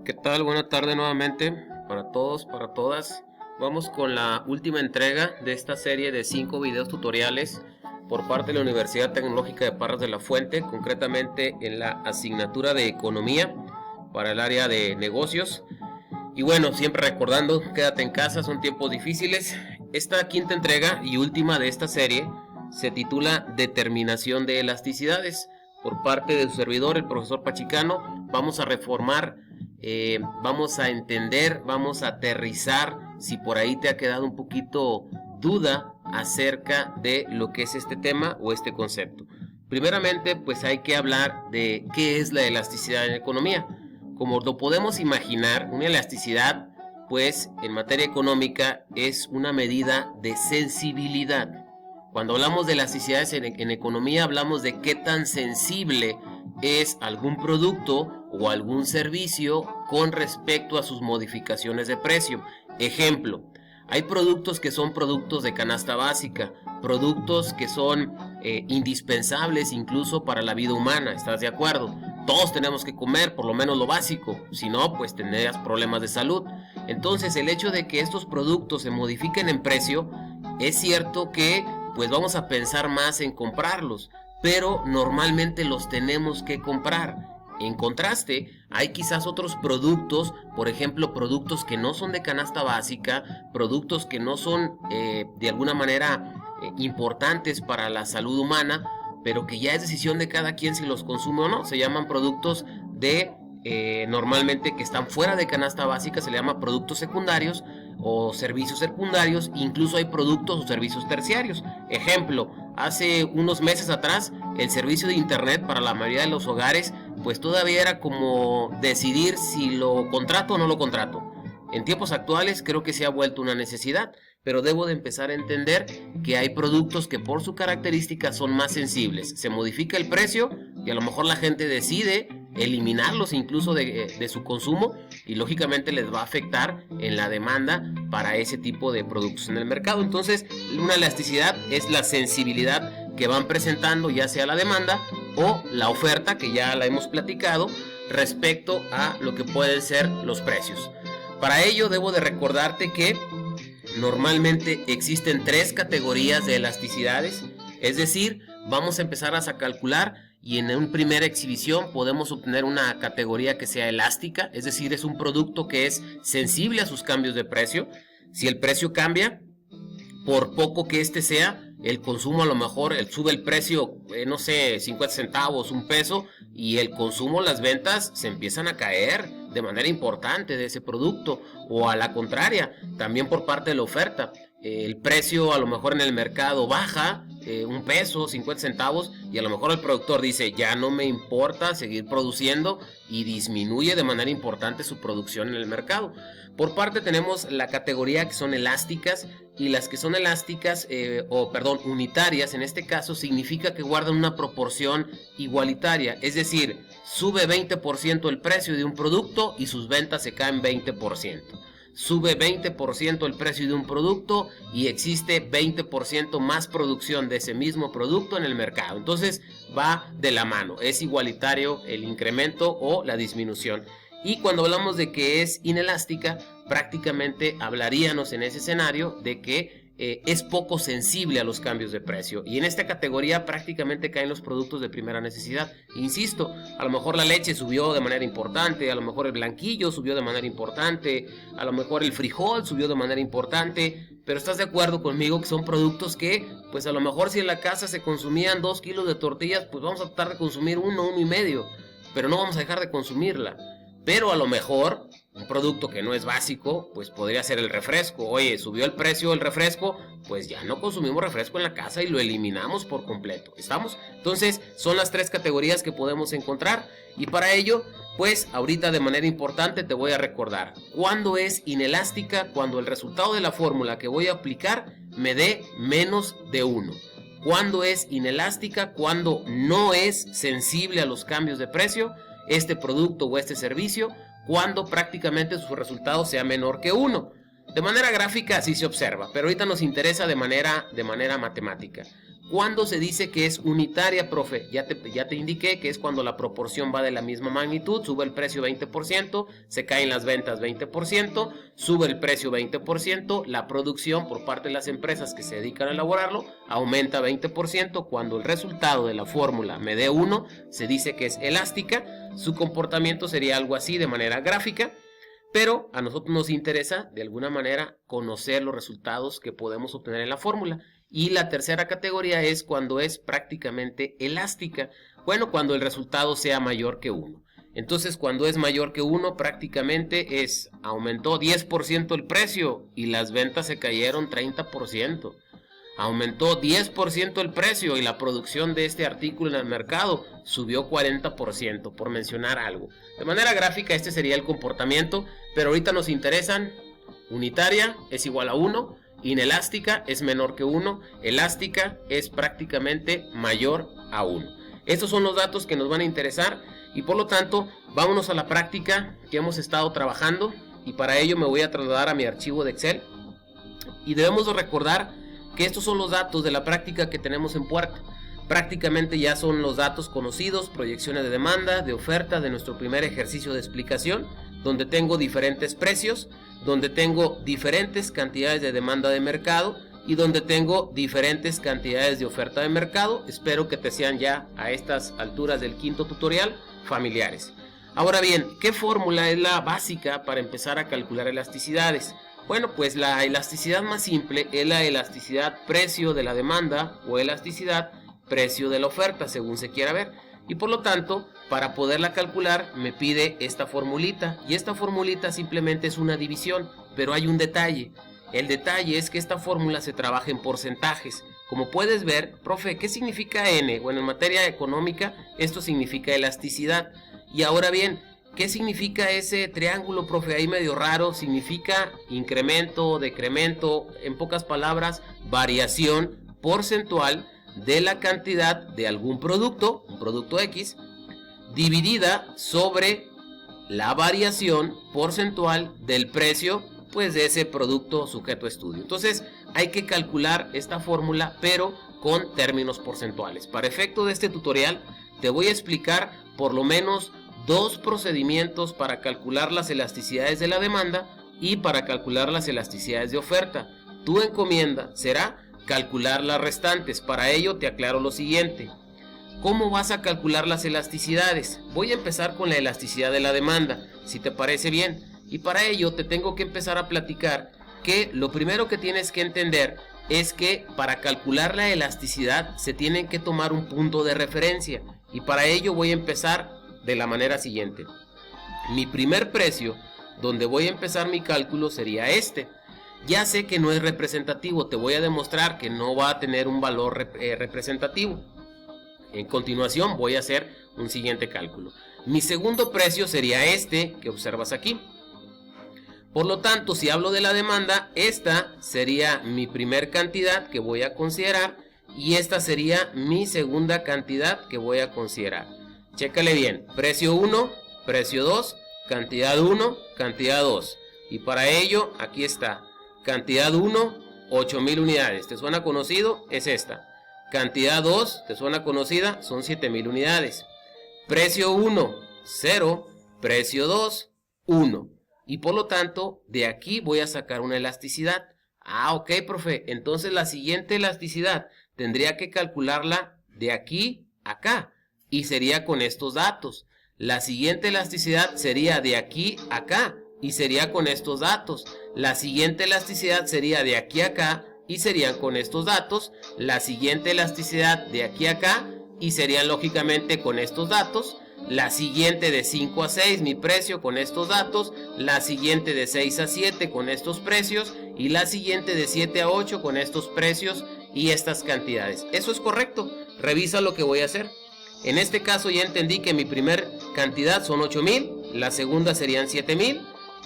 ¿Qué tal? Buena tarde nuevamente para todos, para todas. Vamos con la última entrega de esta serie de 5 videos tutoriales por parte de la Universidad Tecnológica de Parras de la Fuente, concretamente en la asignatura de Economía para el área de negocios. Y bueno, siempre recordando, quédate en casa, son tiempos difíciles. Esta quinta entrega y última de esta serie se titula Determinación de elasticidades. Por parte de su servidor, el profesor Pachicano, vamos a reformar, vamos a entender, vamos a aterrizar, si por ahí te ha quedado un poquito duda acerca de lo que es este tema o este concepto. Primeramente, pues hay que hablar de qué es la elasticidad en economía. Como lo podemos imaginar, una elasticidad, pues en materia económica, es una medida de sensibilidad. Cuando hablamos de elasticidades en economía, hablamos de qué tan sensible es algún producto o algún servicio con respecto a sus modificaciones de precio. Ejemplo, hay productos que son productos de canasta básica, productos que son indispensables incluso para la vida humana, ¿estás de acuerdo? Todos tenemos que comer, por lo menos lo básico, si no, pues tendrías problemas de salud. Entonces, el hecho de que estos productos se modifiquen en precio, es cierto que pues vamos a pensar más en comprarlos, pero normalmente los tenemos que comprar. En contraste, hay quizás otros productos, por ejemplo, productos que no son de canasta básica, productos que no son de alguna manera importantes para la salud humana, pero que ya es decisión de cada quien si los consume o no. Se llaman productos de normalmente que están fuera de canasta básica, se le llama productos secundarios o servicios secundarios. Incluso hay productos o servicios terciarios. Ejemplo, hace unos meses atrás el servicio de internet para la mayoría de los hogares pues todavía era como decidir si lo contrato o no lo contrato. En tiempos actuales creo que se ha vuelto una necesidad, pero debo de empezar a entender que hay productos que por su característica son más sensibles. Se modifica el precio y a lo mejor la gente decide eliminarlos incluso de su consumo, y lógicamente les va a afectar en la demanda para ese tipo de productos en el mercado. Entonces, una elasticidad es la sensibilidad que van presentando ya sea la demanda o la oferta, que ya la hemos platicado, respecto a lo que pueden ser los precios. Para ello debo de recordarte que normalmente existen 3 categorías de elasticidades, es decir, vamos a empezar a calcular y en una primera exhibición podemos obtener una categoría que sea elástica, es decir, es un producto que es sensible a sus cambios de precio. Si el precio cambia, por poco que este sea, el consumo a lo mejor sube el precio, no sé, 50 centavos, un peso, y el consumo, las ventas se empiezan a caer de manera importante de ese producto, o a la contraria, también por parte de la oferta. El precio a lo mejor en el mercado baja un peso, 50 centavos, y a lo mejor el productor dice ya no me importa seguir produciendo, y disminuye de manera importante su producción en el mercado. Por parte tenemos la categoría que son elásticas, y las que son elásticas unitarias en este caso significa que guardan una proporción igualitaria, es decir, sube 20% el precio de un producto y sus ventas se caen 20%. Sube 20% el precio de un producto y existe 20% más producción de ese mismo producto en el mercado. Entonces va de la mano, es igualitario el incremento o la disminución. Y cuando hablamos de que es inelástica, prácticamente hablaríamos en ese escenario de que es poco sensible a los cambios de precio, y en esta categoría prácticamente caen los productos de primera necesidad. Insisto, a lo mejor la leche subió de manera importante, a lo mejor el blanquillo subió de manera importante, a lo mejor el frijol subió de manera importante, pero estás de acuerdo conmigo que son productos que pues a lo mejor si en la casa se consumían 2 kilos de tortillas, pues vamos a tratar de consumir 1,5, pero no vamos a dejar de consumirla. Pero a lo mejor un producto que no es básico, pues podría ser el refresco. Oye, subió el precio del refresco, pues ya no consumimos refresco en la casa y lo eliminamos por completo. ¿Estamos? Entonces, son las 3 categorías que podemos encontrar, y para ello, pues ahorita de manera importante te voy a recordar cuándo es inelástica, cuando el resultado de la fórmula que voy a aplicar me dé menos de 1. Cuándo es inelástica, cuando no es sensible a los cambios de precio este producto o este servicio, cuando prácticamente su resultado sea menor que 1. De manera gráfica así se observa, pero ahorita nos interesa de manera matemática. ¿Cuándo se dice que es unitaria, profe? Ya te indiqué que es cuando la proporción va de la misma magnitud, sube el precio 20%, se caen las ventas 20%, sube el precio 20%, la producción por parte de las empresas que se dedican a elaborarlo aumenta 20%, cuando el resultado de la fórmula me dé 1, se dice que es elástica, su comportamiento sería algo así de manera gráfica, pero a nosotros nos interesa de alguna manera conocer los resultados que podemos obtener en la fórmula. Y la tercera categoría es cuando es prácticamente elástica. Bueno, cuando el resultado sea mayor que 1. Entonces, cuando es mayor que 1, prácticamente aumentó 10% el precio y las ventas se cayeron 30%. Aumentó 10% el precio y la producción de este artículo en el mercado subió 40%, por mencionar algo. De manera gráfica, este sería el comportamiento, pero ahorita nos interesan: unitaria es igual a 1, inelástica es menor que 1, elástica es prácticamente mayor a 1. Estos son los datos que nos van a interesar y por lo tanto vámonos a la práctica que hemos estado trabajando, y para ello me voy a trasladar a mi archivo de Excel y debemos de recordar que estos son los datos de la práctica que tenemos en puerta. Prácticamente ya son los datos conocidos, proyecciones de demanda, de oferta de nuestro primer ejercicio de explicación, donde tengo diferentes precios, donde tengo diferentes cantidades de demanda de mercado y donde tengo diferentes cantidades de oferta de mercado. Espero que te sean ya a estas alturas del quinto tutorial familiares. Ahora bien, ¿qué fórmula es la básica para empezar a calcular elasticidades? Bueno, pues la elasticidad más simple es la elasticidad precio de la demanda o elasticidad precio de la oferta, según se quiera ver. Y por lo tanto, para poderla calcular me pide esta formulita, y esta formulita simplemente es una división, pero hay un detalle. El detalle es que esta fórmula se trabaja en porcentajes. Como puedes ver, profe, ¿qué significa N? Bueno, en materia económica esto significa elasticidad. Y ahora bien, ¿qué significa ese triángulo, profe? Ahí medio raro. Significa incremento, decremento, en pocas palabras, variación porcentual de la cantidad de algún producto, un producto X, dividida sobre la variación porcentual del precio, pues, de ese producto sujeto a estudio. Entonces hay que calcular esta fórmula, pero con términos porcentuales. Para efecto de este tutorial te voy a explicar por lo menos dos procedimientos para calcular las elasticidades de la demanda y para calcular las elasticidades de oferta. Tu encomienda será calcular las restantes. Para ello te aclaro lo siguiente: ¿cómo vas a calcular las elasticidades? Voy a empezar con la elasticidad de la demanda, si te parece bien, y para ello te tengo que empezar a platicar que lo primero que tienes que entender es que para calcular la elasticidad se tienen que tomar un punto de referencia, y para ello voy a empezar de la manera siguiente. Mi primer precio donde voy a empezar mi cálculo sería este. Ya sé que no es representativo, te voy a demostrar que no va a tener un valor representativo. En continuación voy a hacer un siguiente cálculo. Mi segundo precio sería este que observas aquí. Por lo tanto, si hablo de la demanda, esta sería mi primer cantidad que voy a considerar y esta sería mi segunda cantidad que voy a considerar. Chécale bien: precio 1, precio 2, cantidad 1, cantidad 2. Y para ello, aquí está. Cantidad 1, 8,000 unidades. ¿Te suena conocido? Es esta. Cantidad 2, ¿te suena conocida? Son 7,000 unidades. Precio 1, 0. Precio 2, 1. Y por lo tanto, de aquí voy a sacar una elasticidad. Ah, ok, profe. Entonces la siguiente elasticidad tendría que calcularla de aquí a acá. Y sería con estos datos. La siguiente elasticidad sería de aquí a acá. Y sería con estos datos. La siguiente elasticidad sería de aquí a acá y serían con estos datos. La siguiente elasticidad de aquí a acá y serían lógicamente con estos datos. La siguiente de 5 a 6, mi precio con estos datos. La siguiente de 6 a 7 con estos precios. Y la siguiente de 7 a 8 con estos precios y estas cantidades. Eso es correcto. Revisa lo que voy a hacer. En este caso ya entendí que mi primer cantidad son 8,000. La segunda serían 7,000.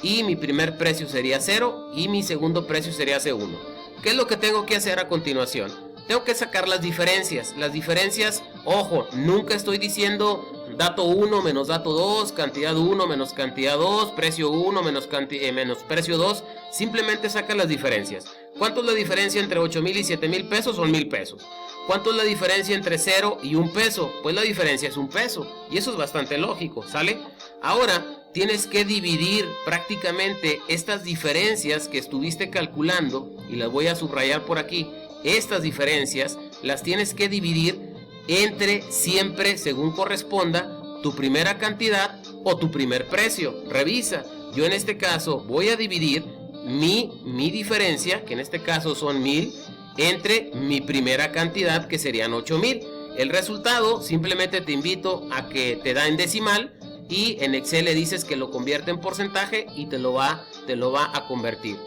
Y mi primer precio sería 0 y mi segundo precio sería C1. ¿Qué es lo que tengo que hacer a continuación? Tengo que sacar las diferencias. Las diferencias, ojo, nunca estoy diciendo dato 1 menos dato 2, cantidad 1 menos cantidad 2, precio 1 menos precio 2. Simplemente saca las diferencias. ¿Cuánto es la diferencia entre 8,000 y 7,000 pesos? Son 1,000 pesos. ¿Cuánto es la diferencia entre 0 y 1 peso? Pues la diferencia es 1 peso. Y eso es bastante lógico, ¿sale? Ahora tienes que dividir prácticamente estas diferencias que estuviste calculando, y las voy a subrayar por aquí. Estas diferencias las tienes que dividir entre siempre, según corresponda, tu primera cantidad o tu primer precio. Revisa. Yo en este caso voy a dividir mi diferencia, que en este caso son 1000, entre mi primera cantidad, que serían 8000. El resultado simplemente te invito a que te da en decimal, y en Excel le dices que lo convierte en porcentaje y te lo va a convertir.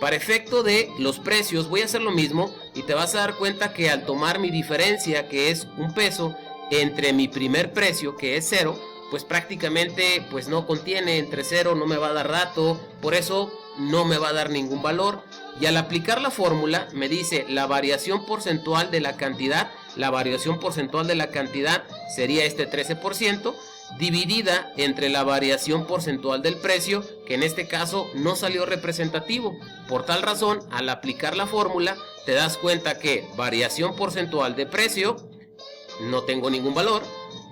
Para efecto de los precios voy a hacer lo mismo, y te vas a dar cuenta que al tomar mi diferencia, que es 1 peso, entre mi primer precio, que es 0, pues prácticamente pues no contiene, entre 0 no me va a dar dato, por eso no me va a dar ningún valor. Y al aplicar la fórmula me dice la variación porcentual de la cantidad. La variación porcentual de la cantidad sería este 13%, dividida entre la variación porcentual del precio, que en este caso no salió representativo. Por tal razón, al aplicar la fórmula te das cuenta que variación porcentual de precio no tengo ningún valor,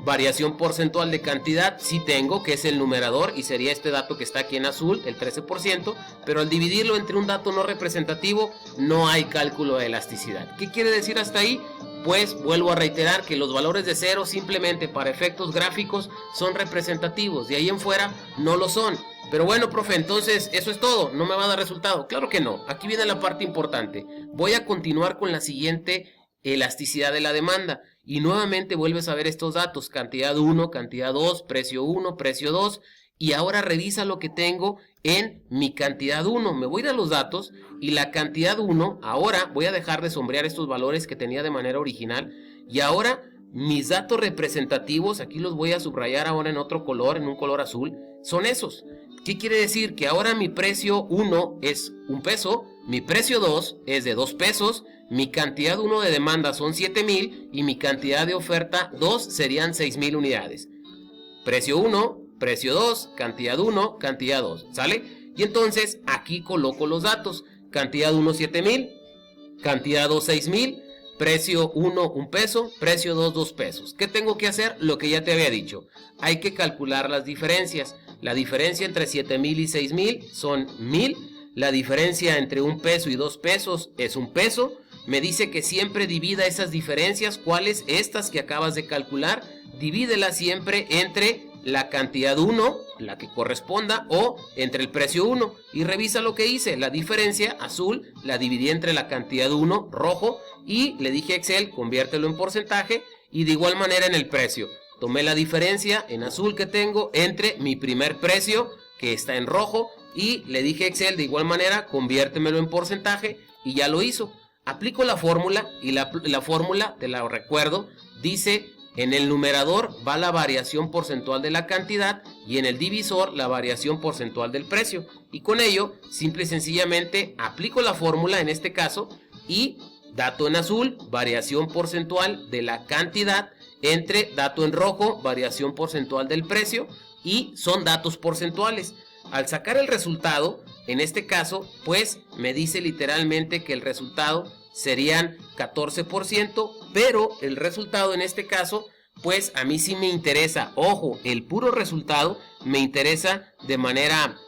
variación porcentual de cantidad sí tengo, que es el numerador, y sería este dato que está aquí en azul, el 13%, pero al dividirlo entre un dato no representativo no hay cálculo de elasticidad. ¿Qué quiere decir hasta ahí? Pues vuelvo a reiterar que los valores de 0 simplemente para efectos gráficos son representativos, de ahí en fuera no lo son. Pero bueno, profe, entonces eso es todo, ¿no me va a dar resultado? Claro que no, aquí viene la parte importante. Voy a continuar con la siguiente elasticidad de la demanda, y nuevamente vuelves a ver estos datos: cantidad 1, cantidad 2, precio 1, precio 2, y ahora revisa lo que tengo en mi cantidad 1. Me voy a ir a los datos, y la cantidad 1, ahora voy a dejar de sombrear estos valores que tenía de manera original, y ahora mis datos representativos, aquí los voy a subrayar ahora en otro color, en un color azul, son esos. ¿Qué quiere decir? Que ahora mi precio 1 es 1 peso, mi precio 2 es de 2 pesos, mi cantidad 1 de demanda son 7000 y mi cantidad de oferta 2 serían 6000 unidades. Precio 1, precio 2, cantidad 1, cantidad 2, ¿sale? Y entonces aquí coloco los datos: cantidad 1 7000, cantidad 2 6000, precio 1 1 peso, precio 2 2 pesos. ¿Qué tengo que hacer? Lo que ya te había dicho, hay que calcular las diferencias. La diferencia entre 7000 y 6000 son 1000. La diferencia entre 1 peso y 2 pesos es 1 peso. Me dice que siempre divida esas diferencias. ¿Cuáles? Estas que acabas de calcular. Divídelas siempre entre la cantidad 1, la que corresponda, o entre el precio 1. Y revisa lo que hice. La diferencia azul la dividí entre la cantidad 1, rojo, y le dije a Excel, conviértelo en porcentaje, y de igual manera en el precio. Tomé la diferencia en azul que tengo entre mi primer precio, que está en rojo, y le dije a Excel de igual manera, conviértemelo en porcentaje, y ya lo hizo. Aplico la fórmula, y la fórmula, te la recuerdo, dice: en el numerador va la variación porcentual de la cantidad, y en el divisor la variación porcentual del precio. Y con ello, simple y sencillamente, aplico la fórmula en este caso, y dato en azul, variación porcentual de la cantidad, entre dato en rojo, variación porcentual del precio, y son datos porcentuales. Al sacar el resultado, en este caso, pues me dice literalmente que el resultado serían 14%, pero el resultado en este caso, pues a mí sí me interesa, ojo, el puro resultado me interesa de manera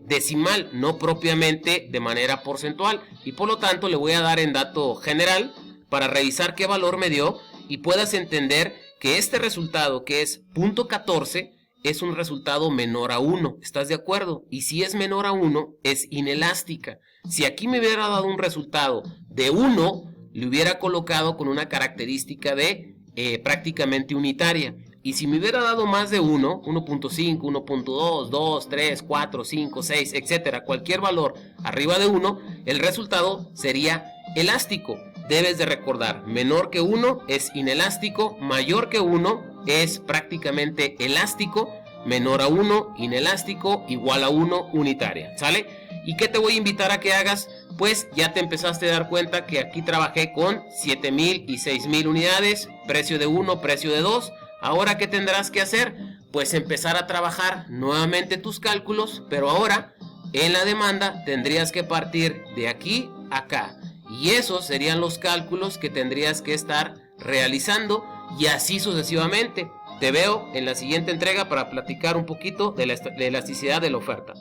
decimal, no propiamente de manera porcentual, y por lo tanto le voy a dar en dato general para revisar qué valor me dio y puedas entender que este resultado, que es .14, es un resultado menor a 1, ¿estás de acuerdo? Y si es menor a 1, es inelástica. Si aquí me hubiera dado un resultado de 1, le hubiera colocado con una característica de prácticamente unitaria. Y si me hubiera dado más de 1, 1.5, 1.2, 2, 3, 4, 5, 6, etcétera, cualquier valor arriba de 1, el resultado sería elástico. Debes de recordar, menor que 1 es inelástico, mayor que 1 es prácticamente elástico, menor a 1 inelástico, igual a 1 unitaria, ¿sale? ¿Y qué te voy a invitar a que hagas? Pues ya te empezaste a dar cuenta que aquí trabajé con 7000 y 6000 unidades, precio de 1, precio de 2. Ahora, ¿qué tendrás que hacer? Pues empezar a trabajar nuevamente tus cálculos, pero ahora en la demanda tendrías que partir de aquí a acá. y esos serían los cálculos que tendrías que estar realizando, y así sucesivamente. Te veo en la siguiente entrega para platicar un poquito de la elasticidad de la oferta.